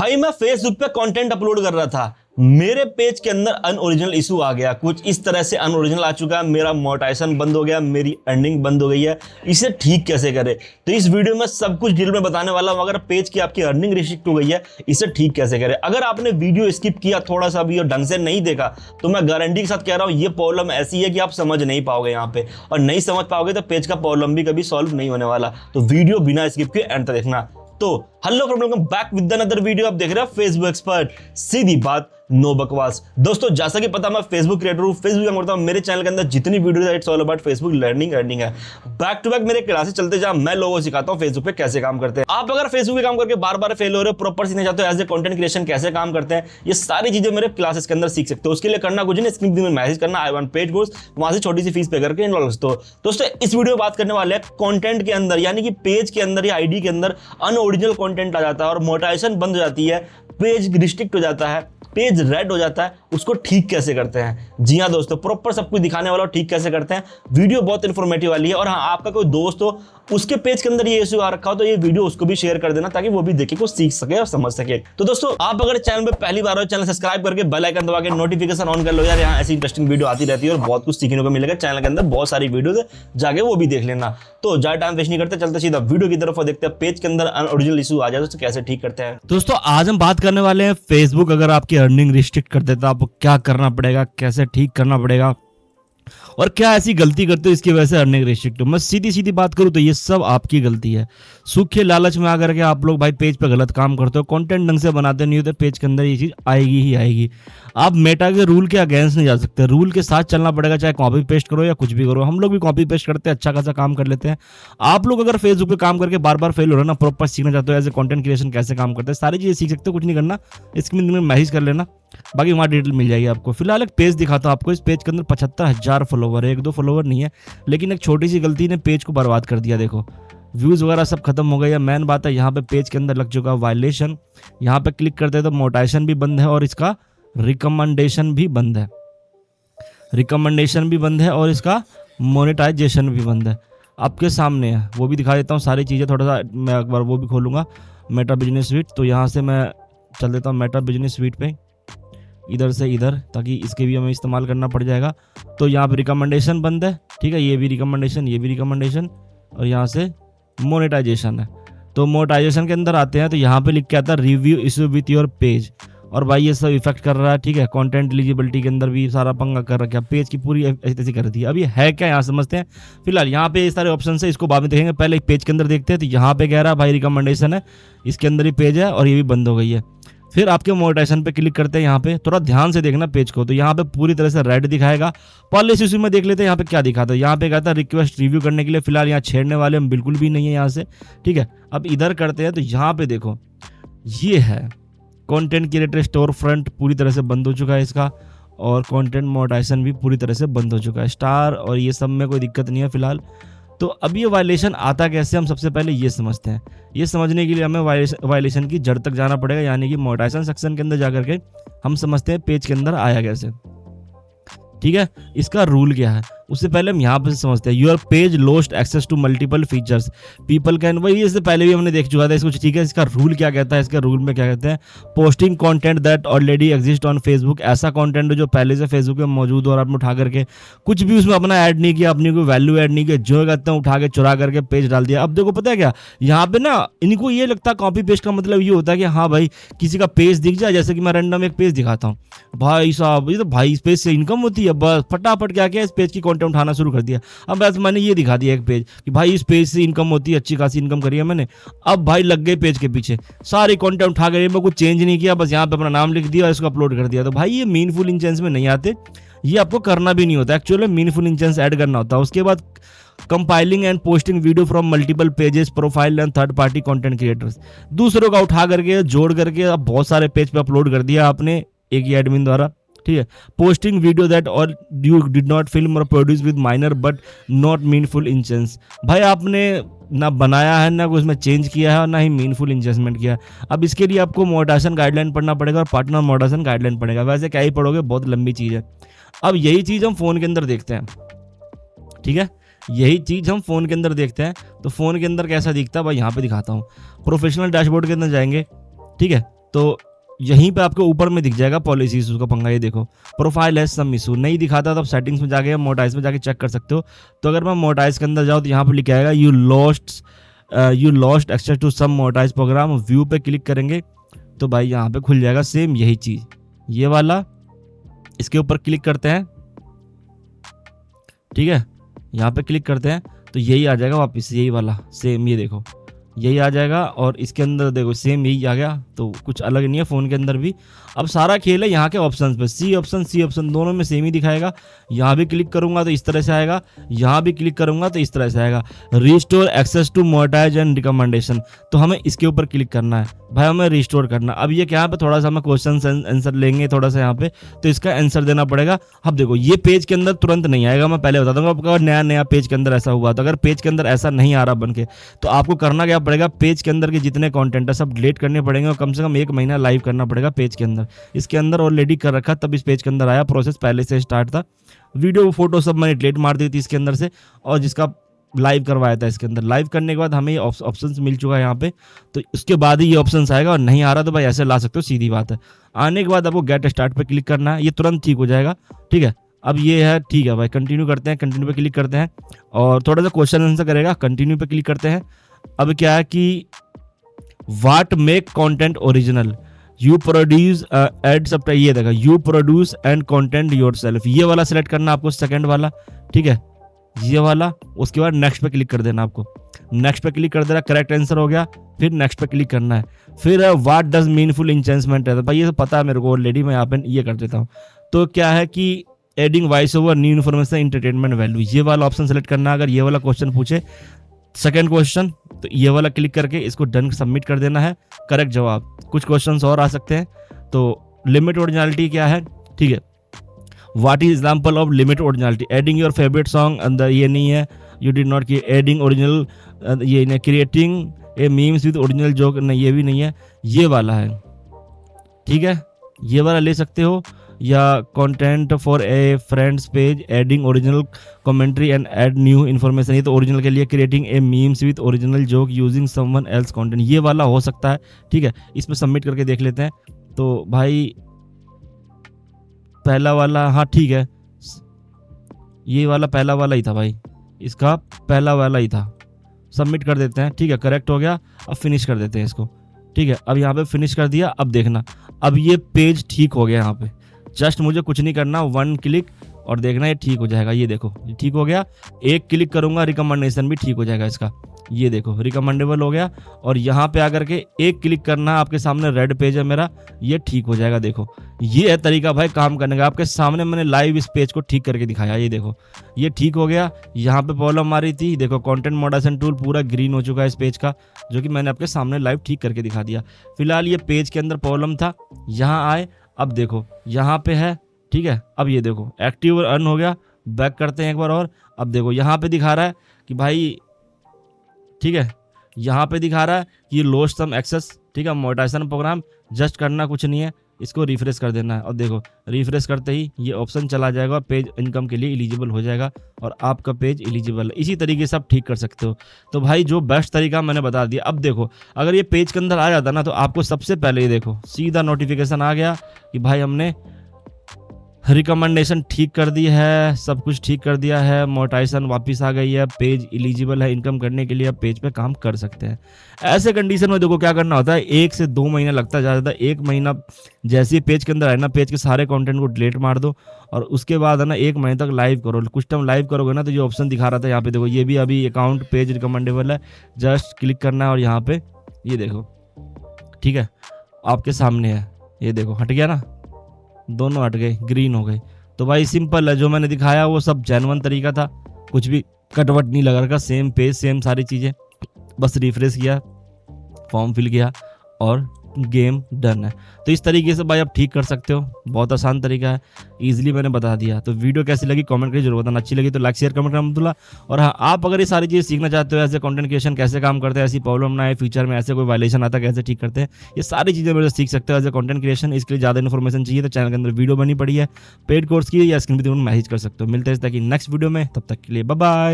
भाई मैं फेसबुक पे कंटेंट अपलोड कर रहा था, मेरे पेज के अंदर अनओरिजिनल इशू आ गया। कुछ इस तरह से अनओरिजिनल आ चुका है, मेरा मोनेटाइजेशन बंद हो गया, मेरी अर्निंग बंद हो गई है। इसे ठीक कैसे करें, तो इस वीडियो में सब कुछ डिटेल में बताने वाला हूं। अगर पेज की आपकी अर्निंग रिस्ट्रिक्ट हो गई है, इसे ठीक कैसे करें। अगर आपने वीडियो स्किप किया थोड़ा सा भी और ढंग से नहीं देखा, तो मैं गारंटी के साथ कह रहा हूं ये प्रॉब्लम ऐसी है कि आप समझ नहीं पाओगे यहाँ पे, और नहीं समझ पाओगे तो पेज का प्रॉब्लम भी कभी सॉल्व नहीं होने वाला। तो वीडियो बिना स्किप के एंड तक देखना। तो hello friend, welcome back with another video. आप देख रहे हो फेसबुक एक्सपर्ट, सीधी बात नो बकवास। दोस्तों जैसा कि पता मैं फेसबुक क्रिएटर हूं, फेसबुक काम करता हूं। मेरे चैनल के अंदर जितनी वीडियो है it's all about Facebook learning earning है। बैक टू बैक मेरे क्लासेस चलते जहां मैं लोगों को सिखाता हूं फेसबुक पे कैसे काम करते हैं। आप अगर फेसबुक पे काम करके बार बार फेल हो रहे हो, प्रॉपर सीखना चाहते हो एज ए कंटेंट क्रिएशन कैसे काम करते हैं, ये सारी चीजें मेरे क्लासेस के अंदर सीख सकते हो। उसके लिए करना कुछ नहीं, स्क्रीन में मैसेज करना आई वांट पेड कोर्स, वहां से छोटी सी फीस पे करके इनरोल कर दो। दोस्तों इस वीडियो में बात करने वाले हैं कंटेंट के अंदर, यानी कि पेज के अंदर या आईडी के अंदर अनओरिजिनल कंटेंट आ जाता है और मोनेटाइजेशन बंद हो जाती है, पेज रिस्ट्रिक्ट हो जाता है, पेज रेड हो जाता है, उसको ठीक कैसे करते हैं। जी हाँ दोस्तों, प्रॉपर सब कुछ दिखाने वाला, ठीक कैसे करते हैं। वीडियो बहुत इंफॉर्मेटिव वाली है। और हाँ, आपका कोई दोस्त हो उसके पेज के अंदर ये इशू आ रखा हो तो ये वीडियो उसको भी शेयर कर देना, ताकि वो भी देखे, कुछ सीख सके और समझ सके। तो दोस्तों आप अगर चैनल पे पहली बार हो, चैनल सब्सक्राइब करके बेल आइकन दबा के नोटिफिकेशन ऑन कर लो यार। यहाँ ऐसी इंटरेस्टिंग वीडियो आती रहती है और बहुत कुछ सीखने को मिलेगा। चैनल के अंदर बहुत सारी वीडियो है, जाके वो भी देख लेना। तो ज्यादा टाइम वेस्ट नहीं करते, चलते सीधा वीडियो की तरफ और देखते हैं पेज के अंदर अनओरिजिनल इशू आ जाए तो कैसे ठीक करते हैं। दोस्तों आज हम बात करने वाले हैं फेसबुक अगर आपकी अर्निंग रिस्ट्रिक्ट कर देता है आपको क्या करना पड़ेगा, कैसे ठीक करना पड़ेगा और क्या ऐसी गलती करते हो इसकी वजह से अर्निंग रिस्ट्रिक्ट हो। मैं सीधी सीधी बात करूं तो ये सब आपकी गलती है। सूखे लालच में आकर के आप लोग भाई पेज पे गलत काम करते हो, कंटेंट ढंग से बनाते नहीं हो तो पेज के अंदर ये चीज़ आएगी ही आएगी। आप मेटा के रूल के अगेंस्ट नहीं जा सकते, रूल के साथ चलना पड़ेगा, चाहे कॉपी पेस्ट करो या कुछ भी करो। हम लोग भी कॉपी पेस्ट करते हैं, अच्छा खासा काम कर लेते हैं। आप लोग अगर फेसबुक पे काम करके बार बार फेल हो रहे हो ना, प्रॉपर सीखना चाहते हो एज ए कंटेंट क्रिएशन कैसे काम करते हैं, सारी चीज़ें सीख सकते हो। कुछ नहीं करना, स्क्रीन में मैसेज कर लेना, बाकी वहाँ डिटेल मिल जाएगी आपको। फिलहाल एक पेज दिखाता हूँ आपको। इस पेज के अंदर 75,000 फॉलोवर है, एक दो फॉलोवर नहीं है, लेकिन एक छोटी सी गलती ने पेज को बर्बाद कर दिया। देखो व्यूज़ वगैरह सब खत्म हो गए। या मेन बात है यहाँ पे पेज के अंदर लग चुका वायलेशन। यहाँ पे क्लिक करते हैं तो मोनेटाइजेशन भी बंद है और इसका रिकमेंडेशन भी बंद है। रिकमेंडेशन भी बंद है और इसका मोनेटाइजेशन भी बंद है। आपके सामने है, वो भी दिखा देता हूँ सारी चीज़ें। थोड़ा सा मैं एक बार वो भी खोलूँगा मेटा बिजनेस स्वीट। तो यहाँ से मैं चल देता हूँ मेटा बिजनेस स्वीट पे, इधर से इधर, ताकि इसके भी हमें इस्तेमाल करना पड़ जाएगा। तो यहाँ पे रिकमेंडेशन बंद है, ठीक है, ये भी रिकमेंडेशन, ये भी रिकमेंडेशन, और यहाँ से मोनेटाइजेशन है। तो मोनेटाइजेशन के अंदर आते हैं तो यहाँ पे लिख के आता है review issue with your page, और भाई ये सब इफेक्ट कर रहा है, ठीक है। कंटेंट एलिजिबिलिटी के अंदर भी सारा पंगा कर रखा है, पेज की पूरी ऐसी तैसी कर दी है। अब ये है क्या, यहाँ समझते हैं। फिलहाल यहाँ पे इस सारे ऑप्शन है, इसको बाद में देखेंगे, पहले पेज के अंदर देखते हैं। तो यहाँ पे कह रहा है भाई रिकमेंडेशन है, इसके अंदर ही पेज है और ये भी बंद हो गई है। फिर आपके मोनेटाइजेशन पे क्लिक करते हैं। यहाँ पे थोड़ा ध्यान से देखना पेज को, तो यहाँ पे पूरी तरह से रेड दिखाएगा। पहले इसी में देख लेते हैं यहाँ पे क्या दिखाता है। यहाँ पे कहता है रिक्वेस्ट रिव्यू करने के लिए। फिलहाल यहाँ छेड़ने वाले हम बिल्कुल भी नहीं है यहाँ से, ठीक है। अब इधर करते हैं तो यहाँ पे देखो ये है कंटेंट क्रिएटर स्टोर फ्रंट पूरी तरह से बंद हो चुका है इसका, और कंटेंट मोनेटाइजेशन भी पूरी तरह से बंद हो चुका है। स्टार और ये सब में कोई दिक्कत नहीं है फिलहाल। तो अब ये वायलेशन आता कैसे, हम सबसे पहले ये समझते हैं। ये समझने के लिए हमें वायलेशन की जड़ तक जाना पड़ेगा, यानी कि मोनेटाइजेशन सेक्शन के अंदर जाकर के हम समझते हैं पेज के अंदर आया कैसे, ठीक है। इसका रूल क्या है उससे पहले हम यहाँ पर समझते हैं। Your page lost access to multiple features people can, वही इससे पहले भी हमने देख चुका था इसको, ठीक है। इसका रूल क्या कहता है, इसका रूल में क्या कहते हैं, posting content that already exist on Facebook. ऐसा कंटेंट जो पहले से फेसबुक पे मौजूद हो और आपने उठा करके कुछ भी उसमें अपना ऐड नहीं किया, अपनी कोई वैल्यू ऐड नहीं किया, जो कहते हैं उठा के चुरा करके पेज डाल दिया। अब देखो पता है क्या, यहाँ पे ना इनको ये लगता है कॉपी पेस्ट का मतलब ये होता है कि हाँ भाई किसी का पेज दिख जाए, जैसे कि मैं रैंडम एक पेज दिखाता हूँ, भाई साहब ये तो भाई इस पेज से इनकम होती है, बस फटाफट क्या किया इस पेज की कंटेंट उठाना शुरू कर दिया। अब बस मैंने ये दिखा दिया एक पेज कि भाई इस पेज से इनकम होती है, अच्छी खासी इनकम करी है मैंने। अब भाई लग गए पेज के पीछे, सारी कंटेंट उठा कर, मैं कुछ चेंज नहीं किया, बस यहाँ पे अपना नाम लिख दिया और इसको अपलोड कर दिया। तो भाई ये मीनफुल इंटेंस में नहीं आते, ये आपको करना भी नहीं होता। एक्चुअली मीनफुल इंटेंस ऐड करना होता है। उसके बाद compiling and posting video from multiple pages profile and third party content creators, दूसरों का उठा करके जोड़ करके अब बहुत सारे पेज पे अपलोड कर दिया आपने एक ही एडमिन द्वारा, ठीक है। Posting video that or you did not film or produce with minor but not meaningful intents, भाई आपने ना बनाया है ना उसमें चेंज किया है और ना ही मीनफुल इंवेस्टमेंट किया। अब इसके लिए आपको मोनेटाइजेशन गाइडलाइन पढ़ना पड़ेगा और पार्टनर मोनेटाइजेशन गाइडलाइन पड़ेगा। वैसे क्या ही पढ़ोगे, बहुत लंबी चीज़ है। अब यही चीज़ हम फ़ोन के अंदर देखते हैं, ठीक है। यही चीज़ हम फ़ोन के अंदर देखते हैं। तो फ़ोन के अंदर कैसा दिखता है भाई, यहाँ पे दिखाता हूँ। प्रोफेशनल डैशबोर्ड के अंदर जाएंगे, ठीक है। तो यहीं पे आपको ऊपर में दिख जाएगा पॉलिसी इशू का पंगा। ये देखो प्रोफाइल है सम इशू नहीं दिखाता तो आप सेटिंग्स में जाके मोटाइज में जाके चेक कर सकते हो। तो अगर मैं मोटाइज के अंदर जाऊँ तो यहाँ पे लिखा आएगा you lost access to some monetise programme. View पे क्लिक करेंगे तो भाई यहाँ पे खुल जाएगा सेम यही चीज़, ये वाला। इसके ऊपर क्लिक करते हैं, ठीक है, यहाँ पे क्लिक करते हैं तो यही आ जाएगा वापस, यही वाला सेम, ये देखो यही आ जाएगा। और इसके अंदर देखो सेम यही आ गया, तो कुछ अलग नहीं है फ़ोन के अंदर भी। अब सारा खेल है यहाँ के ऑप्शंस पे, सी ऑप्शन दोनों में सेम ही दिखाएगा। यहाँ भी क्लिक करूँगा तो इस तरह से आएगा, यहाँ भी क्लिक करूँगा तो इस तरह से आएगा, restore access to monetize and recommendation. तो हमें इसके ऊपर क्लिक करना है भाई, हमें रिस्टोर करना। अब ये क्या पे थोड़ा सा हमें क्वेश्चन आंसर लेंगे थोड़ा सा यहाँ पे, तो इसका आंसर देना पड़ेगा। अब देखो ये पेज के अंदर तुरंत नहीं आएगा, मैं पहले बता दूंगा आपको। नया पेज के अंदर ऐसा हुआ, तो अगर पेज के अंदर ऐसा नहीं आ रहा बन के, तो आपको करना क्या पड़ेगा, पेज के अंदर के जितने कंटेंट है सब डिलीट करने पड़ेंगे और कम से कम 1 महीना लाइव करना पड़ेगा पेज के अंदर। इसके अंदर ऑलरेडी कर रखा, तब इस पेज के अंदर आया, प्रोसेस पहले से स्टार्ट था। वीडियो फोटो सब मैंने डिलीट मार दी थी इसके अंदर से, और जिसका लाइव करवाया था इसके अंदर। लाइव करने के बाद हमें ये ऑप्शंस मिल चुका है यहाँ पे, तो इसके बाद ही ये ऑप्शंस आएगा। और नहीं आ रहा तो भाई ऐसे ला सकते हो, सीधी बात है। आने के बाद आपको गेट स्टार्ट पे क्लिक करना है, ये तुरंत ठीक हो जाएगा, ठीक है। अब ये है, ठीक है भाई, कंटिन्यू करते हैं, कंटिन्यू पे क्लिक करते हैं और थोड़ा सा क्वेश्चन आंसर करेगा, कंटिन्यू पे क्लिक करते हैं। अब क्या है कि what make content original, you produce ad सब, ये देखा you produce and content yourself, ये वाला सेलेक्ट करना आपको, सेकंड वाला, ठीक है, ये वाला। उसके बाद नेक्स्ट पे क्लिक कर देना आपको, नेक्स्ट पे क्लिक कर देना, करेक्ट आंसर हो गया। फिर नेक्स्ट पे क्लिक करना है। फिर व्हाट डज मीनफुल इंचेंसमेंट है, भाई ये तो पता है मेरे को ऑलरेडी, मैं यहाँ पे ये कर देता हूँ। तो क्या है कि adding voice over new information entertainment value, ये वाला ऑप्शन सेलेक्ट करना है। अगर ये वाला क्वेश्चन पूछे सेकंड क्वेश्चन, तो ये वाला क्लिक करके इसको डन सबमिट कर देना है, करेक्ट जवाब। कुछ क्वेश्चंस और आ सकते हैं, तो लिमिट ओरिजिनलिटी क्या है, ठीक है, what is example of limit originality, adding your favourite song, अंदर ये नहीं है, यू डिड नॉट की एडिंग ओरिजिनल, ये नहीं, creating a memes with original joke, नहीं ये भी नहीं है, ये वाला है, ठीक है, ये वाला ले सकते हो। या content for a friends page, adding original commentary and add new information, ये तो ओरिजिनल के लिए, creating a memes with original joke using someone else content, ये वाला हो सकता है, ठीक है। इस पर सबमिट करके देख लेते हैं। तो भाई पहला वाला, हाँ ठीक है, ये वाला पहला वाला ही था भाई, इसका पहला वाला ही था, सबमिट कर देते हैं, ठीक है, करेक्ट हो गया। अब फिनिश कर देते हैं इसको, ठीक है। अब यहाँ पे फिनिश कर दिया। अब देखना, अब ये पेज ठीक हो गया। यहाँ पे जस्ट मुझे कुछ नहीं करना, 1 क्लिक और देखना ये ठीक हो जाएगा। ये देखो ये ठीक हो गया। 1 क्लिक करूंगा, रिकमेंडेशन भी ठीक हो जाएगा इसका, ये देखो रिकमेंडेबल हो गया। और यहाँ पे आकर के 1 क्लिक करना, आपके सामने रेड पेज है मेरा, ये ठीक हो जाएगा। देखो ये है तरीका भाई काम करने का, आपके सामने मैंने लाइव इस पेज को ठीक करके दिखाया। ये देखो ये ठीक हो गया। यहाँ पे प्रॉब्लम आ रही थी, देखो कंटेंट मॉडरेशन टूल पूरा ग्रीन हो चुका है इस पेज का, जो कि मैंने आपके सामने लाइव ठीक करके दिखा दिया। फिलहाल ये पेज के अंदर प्रॉब्लम था, यहाँ आए, अब देखो यहाँ पे है, ठीक है। अब ये देखो एक्टिव और अन हो गया, बैक करते हैं एक बार और। अब देखो यहाँ पे दिखा रहा है कि भाई, ठीक है, यहाँ पे दिखा रहा है कि ये लॉस्ट सम एक्सेस, ठीक है, मोनेटाइजेशन प्रोग्राम। जस्ट करना कुछ नहीं है, इसको रिफ्रेश कर देना है और देखो रिफ्रेश करते ही ये ऑप्शन चला जाएगा, पेज इनकम के लिए एलिजिबल हो जाएगा और आपका पेज एलिजिबल है। इसी तरीके से आप ठीक कर सकते हो। तो भाई जो बेस्ट तरीका मैंने बता दिया। अब देखो अगर ये पेज के अंदर आ जाता ना, तो आपको सबसे पहले ये देखो सीधा नोटिफिकेशन आ गया कि भाई हमने रिकमेंडेशन ठीक कर दी है, सब कुछ ठीक कर दिया है, मोनेटाइजेशन वापस आ गई है, पेज एलिजिबल है इनकम करने के लिए, आप पेज पे काम कर सकते हैं। ऐसे कंडीशन में देखो क्या करना होता है, 1 से 2 महीना लगता है ज़्यादा। 1 महीना जैसे ही पेज के अंदर आए ना, पेज के सारे कंटेंट को डिलीट मार दो और उसके बाद है ना 1 महीने तक लाइव करो। कुछ टाइम लाइव करोगे ना, तो ये ऑप्शन दिखा रहा था यहाँ पे, देखो ये भी अभी अकाउंट पेज रिकमेंडेबल है, जस्ट क्लिक करना है और यहाँ पे ये देखो, ठीक है, आपके सामने है, ये देखो हट गया ना, दोनों हट गए, ग्रीन हो गए। तो भाई सिंपल है, जो मैंने दिखाया वो सब जेन्युइन तरीका था, कुछ भी कटवट नहीं लगा रखा, सेम पेज सेम सारी चीज़ें, बस रिफ्रेश किया, फॉर्म फिल किया और गेम डन है। तो इस तरीके से भाई आप ठीक कर सकते हो, बहुत आसान तरीका है, इजीली मैंने बता दिया। तो वीडियो कैसी लगी कमेंट करके जरूर बताना, अच्छी लगी तो लाइक शेयर कमेंट करना मत भूलना। और हाँ, आप अगर ये सारी चीज़ें सीखना चाहते हो, ऐसे कंटेंट क्रिएशन कैसे काम करते हैं, ऐसी प्रॉब्लम ना आए फ्यूचर में, ऐसे कोई वायलेशन आता है कैसे ठीक करते हैं, ये सारी चीज़ें मेरे से सीख सकते हो एज ए कंटेंट क्रिएशन। इसके लिए ज़्यादा इन्फॉर्मेशन चाहिए तो चैनल के अंदर वीडियो बनी पड़ी है पेड कोर्स की, या स्क्रीन पर मैसेज कर सकते हो। मिलते हैं ताकि नेक्स्ट वीडियो में, तब तक के लिए बाय बाय।